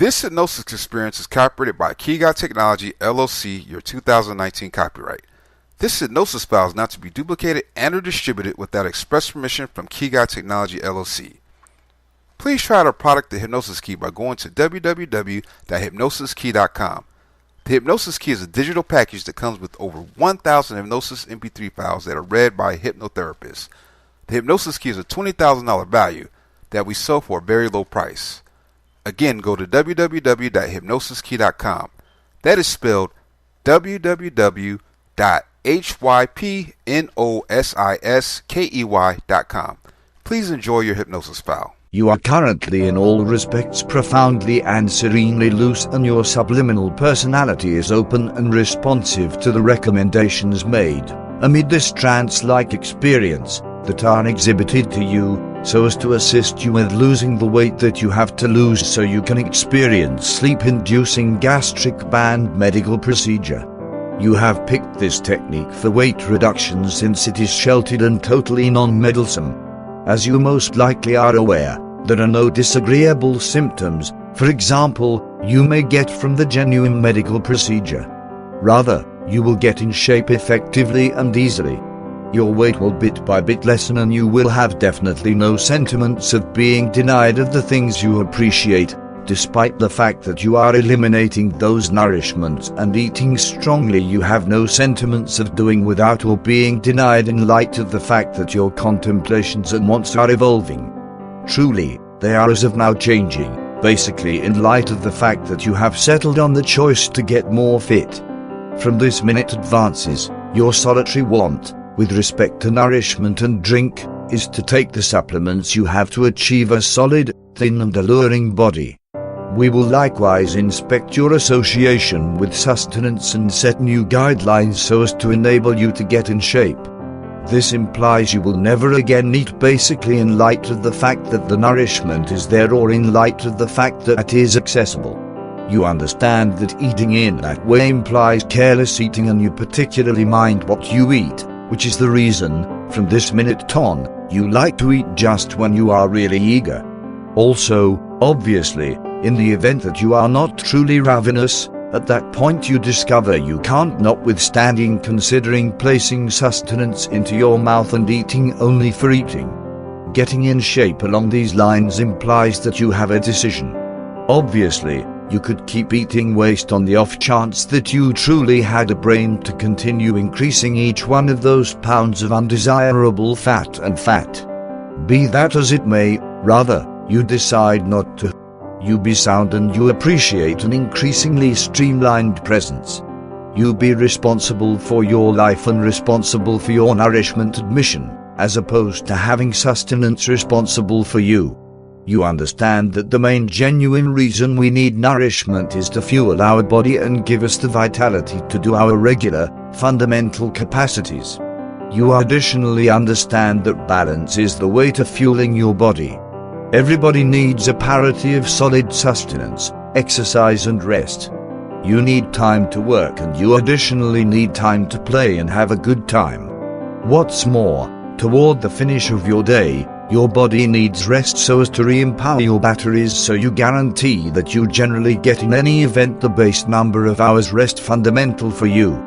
This hypnosis experience is copyrighted by Key Guy Technology, LLC, your 2019 copyright. This hypnosis file is not to be duplicated and or distributed without express permission from Key Guy Technology, LLC. Please try out our product, the Hypnosis Key, by going to www.hypnosiskey.com. The Hypnosis Key is a digital package that comes with over 1,000 Hypnosis Mp3 files that are read by a hypnotherapist. The Hypnosis Key is a $20,000 value that we sell for a very low price. Again, go to www.hypnosiskey.com. That is spelled www.hypnosiskey.com. Please enjoy your hypnosis file. You are currently in all respects profoundly and serenely loose, and your subliminal personality is open and responsive to the recommendations made amid this trance-like experience that are exhibited to you so as to assist you with losing the weight that you have to lose so you can experience sleep-inducing gastric band medical procedure. You have picked this technique for weight reduction since it is sheltered and totally non-meddlesome. As you most likely are aware, there are no disagreeable symptoms, for example, you may get from the genuine medical procedure. Rather, you will get in shape effectively and easily. Your weight will bit by bit lessen, and you will have definitely no sentiments of being denied of the things you appreciate, despite the fact that you are eliminating those nourishments and eating strongly. You have no sentiments of doing without or being denied in light of the fact that your contemplations and wants are evolving. Truly, they are as of now changing, basically in light of the fact that you have settled on the choice to get more fit. From this minute advances, your solitary want, with respect to nourishment and drink, is to take the supplements you have to achieve a solid, thin and alluring body. We will likewise inspect your association with sustenance and set new guidelines so as to enable you to get in shape. This implies you will never again eat basically in light of the fact that the nourishment is there, or in light of the fact that it is accessible. You understand that eating in that way implies careless eating, and you particularly mind what you eat, which is the reason, from this minute on, you like to eat just when you are really eager. Also, obviously, in the event that you are not truly ravenous, at that point you discover you can't, notwithstanding considering placing sustenance into your mouth and eating only for eating. Getting in shape along these lines implies that you have a decision. Obviously, you could keep eating waste on the off chance that you truly had a brain to continue increasing each one of those pounds of undesirable fat. Be that as it may, rather, you decide not to. You be sound and you appreciate an increasingly streamlined presence. You be responsible for your life and responsible for your nourishment admission, as opposed to having sustenance responsible for you. You understand that the main genuine reason we need nourishment is to fuel our body and give us the vitality to do our regular, fundamental capacities. You additionally understand that balance is the way to fueling your body. Everybody needs a parity of solid sustenance, exercise and rest. You need time to work, and you additionally need time to play and have a good time. What's more, toward the finish of your day, your body needs rest so as to re-empower your batteries, so you guarantee that you generally get in any event the base number of hours rest fundamental for you.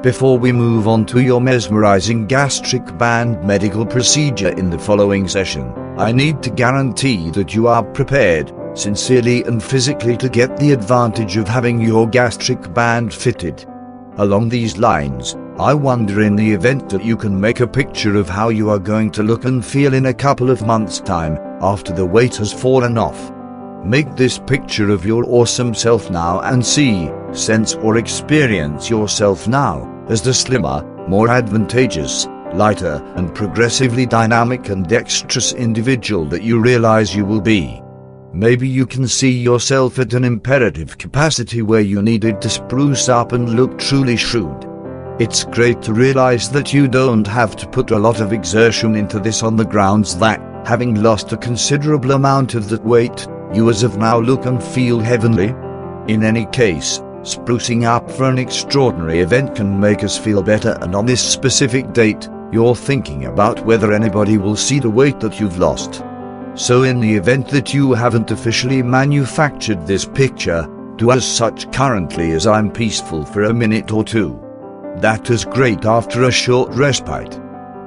Before we move on to your mesmerizing gastric band medical procedure in the following session, I need to guarantee that you are prepared, sincerely and physically, to get the advantage of having your gastric band fitted. Along these lines, I wonder, in the event that you can make a picture of how you are going to look and feel in a couple of months' time, after the weight has fallen off. Make this picture of your awesome self now and see, sense or experience yourself now as the slimmer, more advantageous, lighter and progressively dynamic and dexterous individual that you realize you will be. Maybe you can see yourself at an imperative capacity where you needed to spruce up and look truly shrewd. It's great to realize that you don't have to put a lot of exertion into this on the grounds that, having lost a considerable amount of that weight, you as of now look and feel heavenly. In any case, sprucing up for an extraordinary event can make us feel better, and on this specific date, you're thinking about whether anybody will see the weight that you've lost. So in the event that you haven't officially manufactured this picture, do as such currently as I'm peaceful for a minute or two. That is great after a short respite.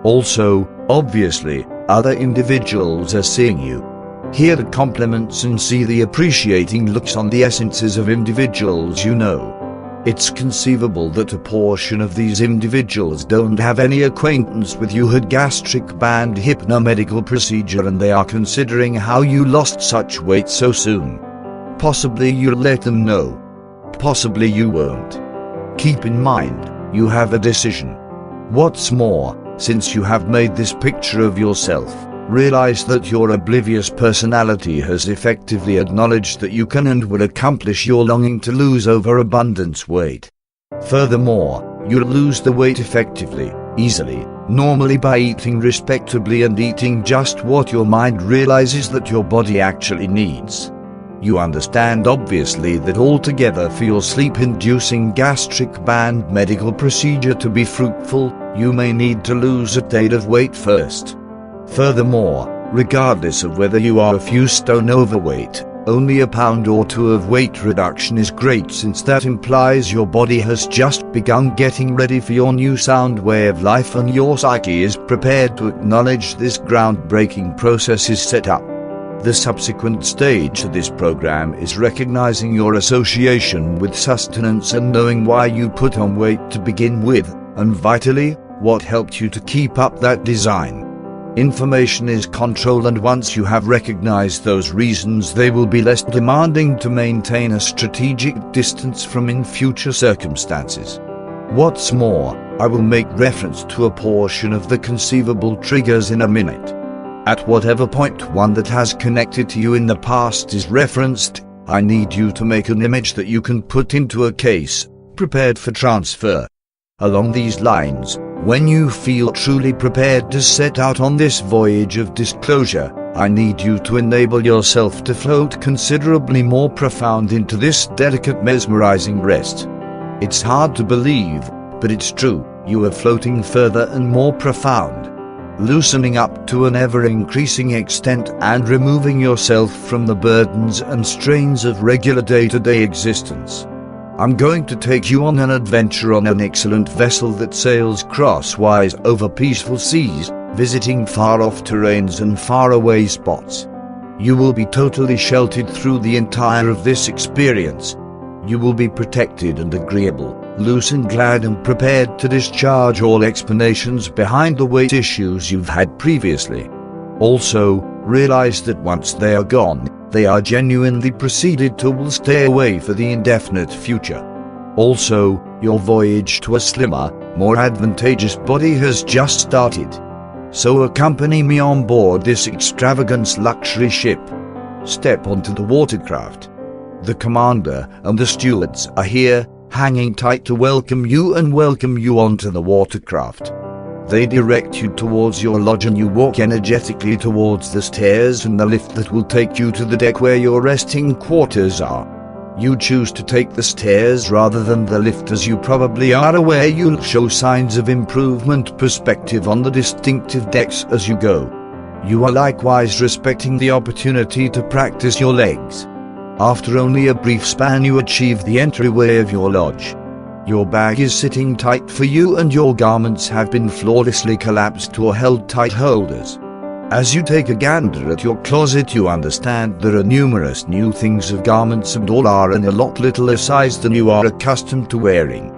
Also, obviously, other individuals are seeing you. Hear the compliments and see the appreciating looks on the essences of individuals you know. It's conceivable that a portion of these individuals don't have any acquaintance with your gastric band hypnomedical procedure, and they are considering how you lost such weight so soon. Possibly you'll let them know. Possibly you won't. Keep in mind, you have a decision. What's more, since you have made this picture of yourself, realize that your oblivious personality has effectively acknowledged that you can and will accomplish your longing to lose overabundance weight. Furthermore, you'll lose the weight effectively, easily, normally by eating respectably and eating just what your mind realizes that your body actually needs. You understand obviously that altogether for your sleep-inducing gastric band medical procedure to be fruitful, you may need to lose a tad of weight first. Furthermore, regardless of whether you are a few stone overweight, only a pound or two of weight reduction is great, since that implies your body has just begun getting ready for your new sound way of life and your psyche is prepared to acknowledge this groundbreaking process is set up. The subsequent stage to this program is recognizing your association with sustenance and knowing why you put on weight to begin with, and vitally, what helped you to keep up that design. Information is control, and once you have recognized those reasons, they will be less demanding to maintain a strategic distance from in future circumstances. What's more, I will make reference to a portion of the conceivable triggers in a minute. At whatever point one that has connected to you in the past is referenced, I need you to make an image that you can put into a case, prepared for transfer. Along these lines, when you feel truly prepared to set out on this voyage of disclosure, I need you to enable yourself to float considerably more profound into this delicate mesmerizing rest. It's hard to believe, but it's true, you are floating further and more profound, loosening up to an ever-increasing extent and removing yourself from the burdens and strains of regular day-to-day existence. I'm going to take you on an adventure on an excellent vessel that sails crosswise over peaceful seas, visiting far-off terrains and faraway spots. You will be totally sheltered through the entire of this experience. You will be protected and agreeable, loose and glad, and prepared to discharge all explanations behind the weight issues you've had previously. Also, realize that once they are gone, they are genuinely proceeded to will stay away for the indefinite future. Also, your voyage to a slimmer, more advantageous body has just started. So accompany me on board this extravagant luxury ship. Step onto the watercraft. The commander and the stewards are here, hanging tight to welcome you onto the watercraft. They direct you towards your lodge and you walk energetically towards the stairs and the lift that will take you to the deck where your resting quarters are. You choose to take the stairs rather than the lift, as you probably are aware you'll show signs of improvement perspective on the distinctive decks as you go. You are likewise respecting the opportunity to practice your legs. After only a brief span you achieve the entryway of your lodge. Your bag is sitting tight for you and your garments have been flawlessly collapsed or held tight holders. As you take a gander at your closet, you understand there are numerous new things of garments, and all are in a lot littler size than you are accustomed to wearing.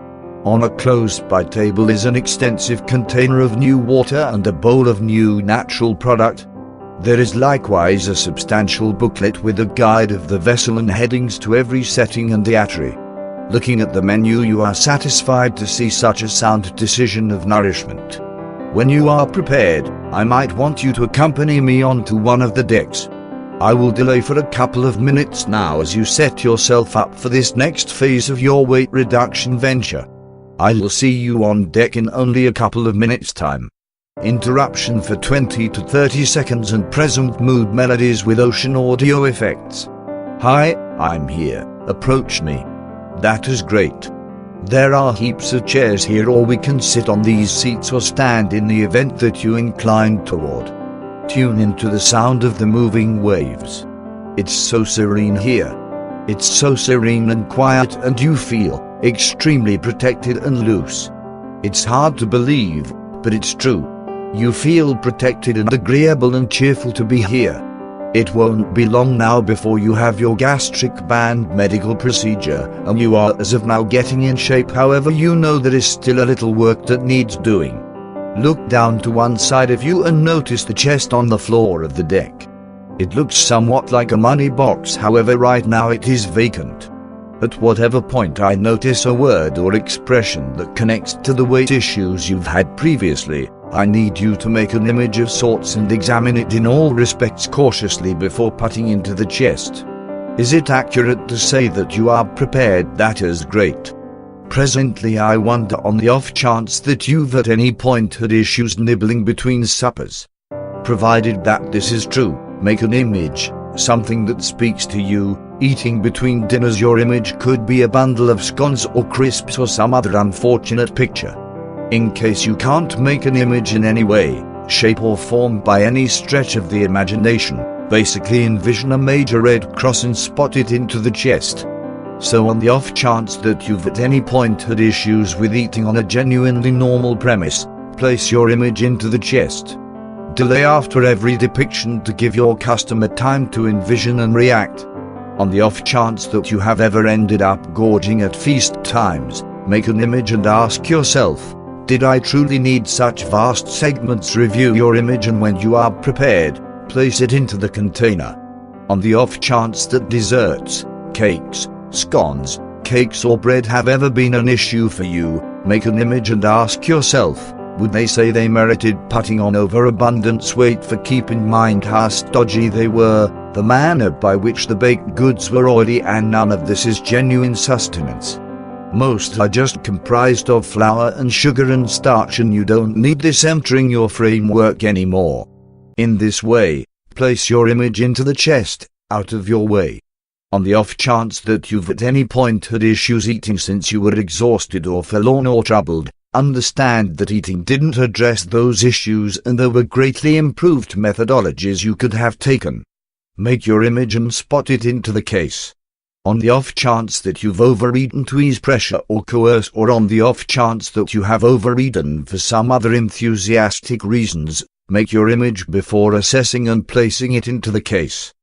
On a close-by table is an extensive container of new water and a bowl of new natural product. There is likewise a substantial booklet with a guide of the vessel and headings to every setting and dietary. Looking at the menu, you are satisfied to see such a sound decision of nourishment. When you are prepared, I might want you to accompany me onto one of the decks. I will delay for a couple of minutes now as you set yourself up for this next phase of your weight reduction venture. I will see you on deck in only a couple of minutes' time. Interruption for 20 to 30 seconds and present mood melodies with ocean audio effects. Hi, I'm here, approach me. That is great. There are heaps of chairs here, or we can sit on these seats or stand in the event that you incline toward. Tune into the sound of the moving waves. It's so serene here. It's so serene and quiet, and you feel extremely protected and loose. It's hard to believe, but it's true. You feel protected and agreeable and cheerful to be here. It won't be long now before you have your gastric band medical procedure, and you are as of now getting in shape. However, you know there is still a little work that needs doing. Look down to one side of you and notice the chest on the floor of the deck. It looks somewhat like a money box, however right now it is vacant. At whatever point I notice a word or expression that connects to the weight issues you've had previously, I need you to make an image of sorts and examine it in all respects cautiously before putting into the chest. Is it accurate to say that you are prepared? That is great. Presently I wonder, on the off chance that you've at any point had issues nibbling between suppers. Provided that this is true, make an image, something that speaks to you, eating between dinners. Your image could be a bundle of scones or crisps or some other unfortunate picture. In case you can't make an image in any way, shape or form by any stretch of the imagination, basically envision a major red cross and spot it into the chest. So on the off chance that you've at any point had issues with eating on a genuinely normal premise, place your image into the chest. Delay after every depiction to give your customer time to envision and react. On the off chance that you have ever ended up gorging at feast times, make an image and ask yourself, did I truly need such vast segments? Review your image, and when you are prepared, place it into the container. On the off chance that desserts, cakes, scones, cakes or bread have ever been an issue for you, make an image and ask yourself, would they say they merited putting on overabundance weight? For keep in mind how stodgy they were, the manner by which the baked goods were oily, and none of this is genuine sustenance. Most are just comprised of flour and sugar and starch, and you don't need this entering your framework anymore. In this way, place your image into the chest, out of your way. On the off chance that you've at any point had issues eating since you were exhausted or forlorn or troubled, understand that eating didn't address those issues and there were greatly improved methodologies you could have taken. Make your image and spot it into the case. On the off chance that you've overeaten to ease pressure or coerce, or on the off chance that you have overeaten for some other enthusiastic reasons, make your image before assessing and placing it into the case.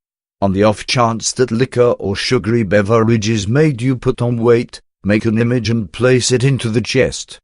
On the off chance that liquor or sugary beverages made you put on weight, make an image and place it into the chest.